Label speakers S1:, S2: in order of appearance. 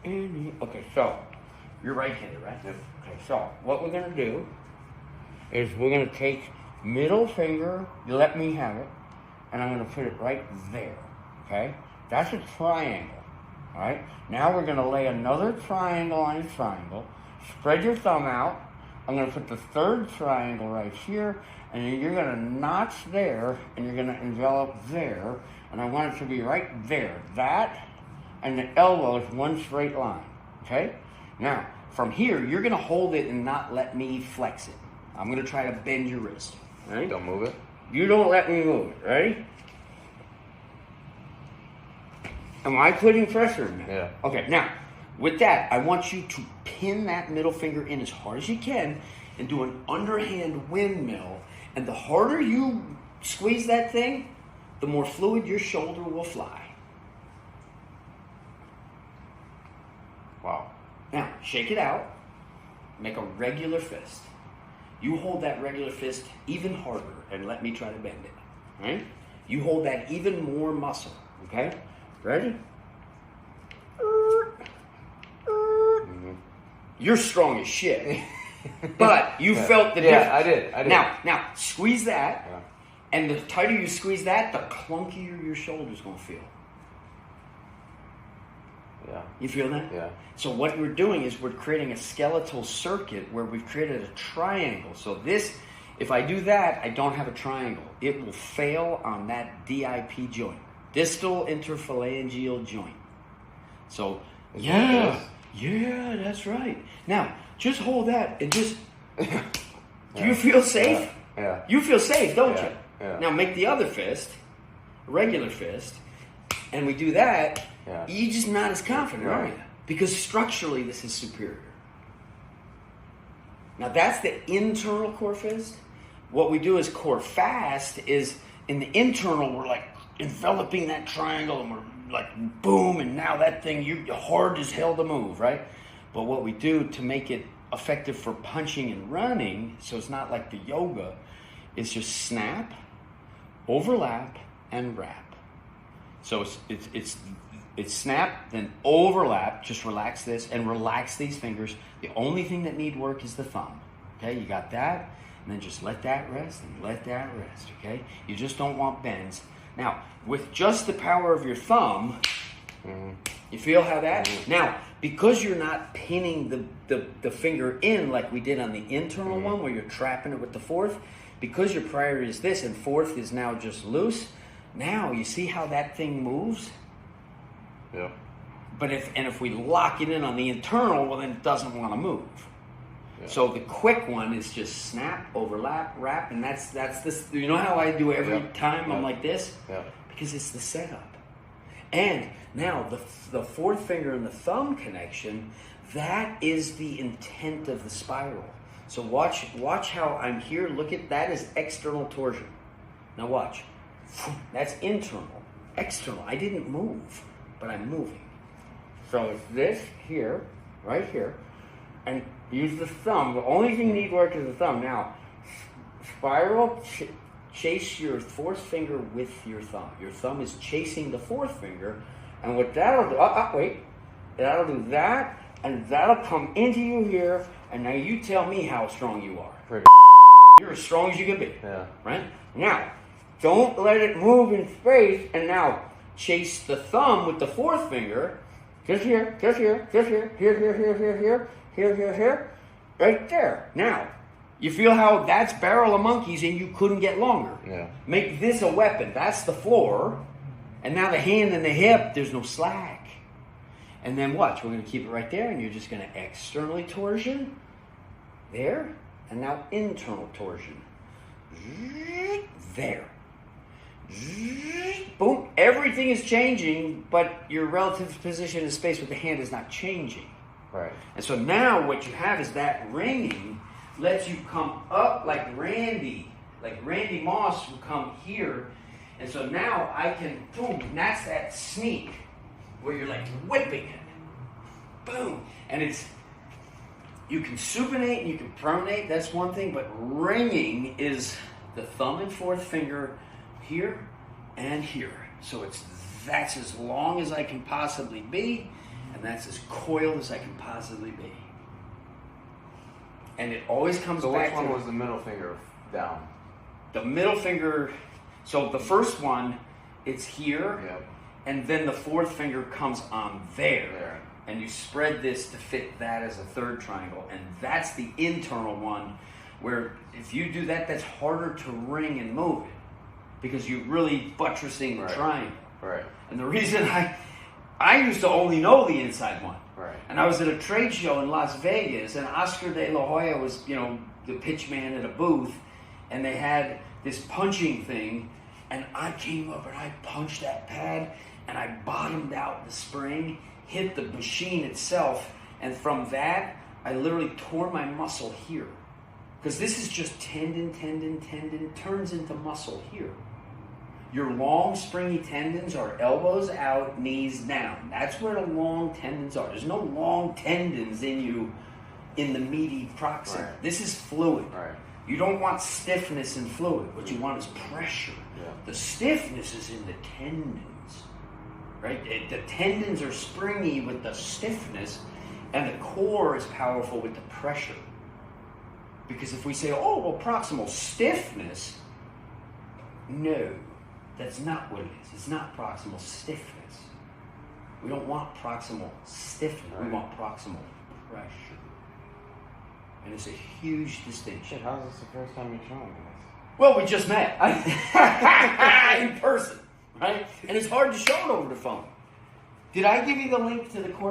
S1: Okay, so you're right-handed, right?
S2: Yep.
S1: Okay, so what we're gonna do is we're gonna take middle finger, you let me have it, and I'm gonna put it right there, okay? That's a triangle, all right? Now we're gonna lay another triangle on a triangle, spread your thumb out, I'm gonna put the third triangle right here, and then you're gonna notch there, and you're gonna envelop there, and I want it to be right there. That and the elbow is one straight line, okay? Now, from here, you're gonna hold it and not let me flex it. I'm gonna try to bend your wrist, right?
S2: Don't move it.
S1: You don't let me move it, ready? Am I putting pressure in there?
S2: Yeah.
S1: Okay, now, with that, I want you to pin that middle finger in as hard as you can and do an underhand windmill. And the harder you squeeze that thing, the more fluid your shoulder will fly.
S2: Wow.
S1: Now, shake it out. Make a regular fist. You hold that regular fist even harder and let me try to bend it. Right? You hold that even more muscle. Okay? Ready? You're strong as shit. But you felt the difference.
S2: Yeah, I did.
S1: Now, squeeze that. Yeah. And the tighter you squeeze that, the clunkier your shoulder's going to feel.
S2: Yeah.
S1: You feel that?
S2: Yeah.
S1: So what we're doing is we're creating a skeletal circuit where we've created a triangle. So this, if I do that, I don't have a triangle. It will fail on that DIP joint. Distal interphalangeal joint. So, yeah, that's right. Now, just hold that and just, do you feel safe?
S2: Yeah.
S1: You feel safe, don't you?
S2: Yeah.
S1: Now make the other fist, a regular fist, and we do that, you're just not as confident, are you? Because structurally this is superior. Now that's the internal CoreFist. What we do is CoreFast is, in the internal, we're like enveloping that triangle and we're like boom, and now that thing, you're hard as hell to move, right? But what we do to make it effective for punching and running, so it's not like the yoga, is just snap, overlap, and wrap. So it's snap, then overlap, just relax this, and relax these fingers. The only thing that need work is the thumb. Okay, you got that? And then just let that rest, and let that rest, okay? You just don't want bends. Now, with just the power of your thumb, you feel how that? Now, because you're not pinning the finger in like we did on the internal one, where you're trapping it with the fourth, because your priority is this and fourth is now just loose, now you see how that thing moves?
S2: Yeah.
S1: But if we lock it in on the internal, well, then it doesn't want to move. Yeah. So the quick one is just snap, overlap, wrap, and that's this. You know how I do every time I'm like this?
S2: Yeah.
S1: Because it's the setup. And now the fourth finger and the thumb connection, that is the intent of the spiral. So watch how I'm here. Look at that is external torsion. Now watch. That's internal. External. I didn't move, but I'm moving. So it's this here, right here, and use the thumb. The only thing you need work is the thumb. Now, spiral, chase your fourth finger with your thumb. Your thumb is chasing the fourth finger, and what that'll do, that'll do that, and that'll come into you here, and now you tell me how strong you are.
S2: Pretty.
S1: You're as strong as you can be.
S2: Yeah.
S1: Right? Now, don't let it move in space, and now chase the thumb with the fourth finger, just here, just here, just here, here, here, here, here, here, here, here, here, right there. Now, you feel how that's barrel of monkeys and you couldn't get longer.
S2: Yeah.
S1: Make this a weapon. That's the floor. And now the hand and the hip, there's no slack. And then watch, we're going to keep it right there, and you're just going to externally torsion there, and now internal torsion there. Boom. Everything is changing, but your relative position in space with the hand is not changing.
S2: Right.
S1: And so now what you have is that ringing lets you come up like Randy Moss would come here. And so now I can, boom, and that's that sneak where you're like whipping it. Boom. And it's, you can supinate and you can pronate, that's one thing, but ringing is the thumb and fourth finger here and here. So that's as long as I can possibly be, and And that's as coiled as I can possibly be. And it always comes
S2: So
S1: back
S2: which one was the middle finger down?
S1: the middle finger. So the first one, it's here,
S2: Yep.
S1: and then the fourth finger comes on there. And you spread this to fit that as a third triangle. And that's the internal one, where if you do that, that's harder to ring and move it, because you're really buttressing the triangle.
S2: Right.
S1: And the reason I used to only know the inside one.
S2: Right.
S1: And I was at a trade show in Las Vegas, and Oscar De La Hoya was, the pitch man at a booth, and they had this punching thing, and I came up and I punched that pad, and I bottomed out the spring, hit the machine itself, and from that, I literally tore my muscle here. Because this is just tendon, turns into muscle here. Your long, springy tendons are elbows out, knees down. That's where the long tendons are. There's no long tendons in you in the meaty proximal.
S2: Right.
S1: This is fluid.
S2: Right.
S1: You don't want stiffness and fluid. What you want is pressure.
S2: Yeah.
S1: The stiffness is in the tendons, right? The tendons are springy with the stiffness, and the core is powerful with the pressure. Because if we say, oh, well, proximal stiffness, no. That's not what it is. It's not proximal stiffness. We don't want proximal stiffness. Right. We want proximal pressure. And it's a huge distinction.
S2: Shit, how's this the first time you're showing this?
S1: Well, we just met. In person, right? And it's hard to show it over the phone. Did I give you the link to the course?